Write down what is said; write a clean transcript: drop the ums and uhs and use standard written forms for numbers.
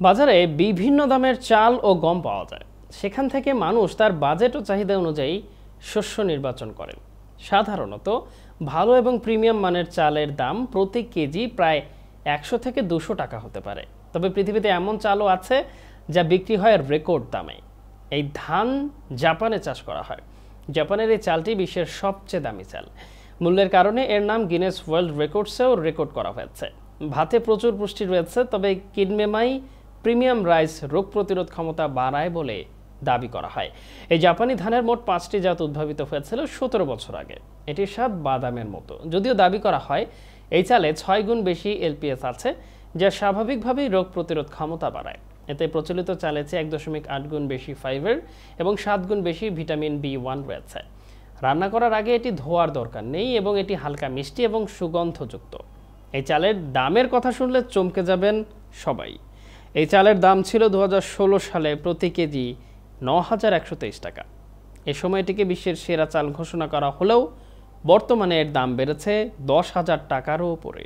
বাজারে বিভিন্ন দামের চাল ও গম পাওয়া যায়। সেখান থেকে মানুষ তার বাজেট ও চাহিদা অনুযায়ী শস্য নির্বাচন করেন। সাধারণত ভালো এবং প্রিমিয়াম মানের চালের দাম প্রতি কেজি প্রায় 100 থেকে 200 টাকা হতে পারে। তবে পৃথিবীতে এমন চালও আছে যা বিক্রি হয় রেকর্ড দামে। এই ধান জাপানে চাষ করা হয়। জাপানের এই চালটি বিশ্বের সবচেয়ে দামি চাল। মূল্যের কারণে এর নাম গিনেস ওয়ার্ল্ড রেকর্ডসেও রেকর্ড করা হয়েছে। ভাতে প্রচুর পুষ্টি রয়েছে, তবে কিনমেমাই প্রিমিয়াম রাইস রোগ প্রতিরোধ ক্ষমতা বাড়ায় বলে দাবি করা হয়। এই জাপানি ধানের মোট 5টি জাত উদ্ভাবিত হয়েছিল 17 বছর আগে। এটির স্বাদ বাদামের মতো। যদিও দাবি করা হয় এই চালে 6 গুণ বেশি এলপিএস আছে, যা স্বাভাবিকভাবেই রোগ প্রতিরোধ ক্ষমতা বাড়ায়। এতে প্রচলিত চালে চেয়ে 1.8 গুণ বেশি ফাইবার এবং 7 গুণ বেশি ভিটামিন B1 রয়েছে। রান্না করার আগে এটি ধোয়ার দরকার নেই এবং এটি হালকা মিষ্টি এবং সুগন্ধযুক্ত। এই চালের দামের কথা শুনলে চমকে যাবেন সবাই। এই চালের দাম ছিল 2016 সালে প্রতি কেজি 9,123 টাকা। এ সময়টিকে বিশ্বের সেরা চাল ঘোষণা করা হলেও বর্তমানে এর দাম বেড়েছে 10,000 টাকারও উপরে।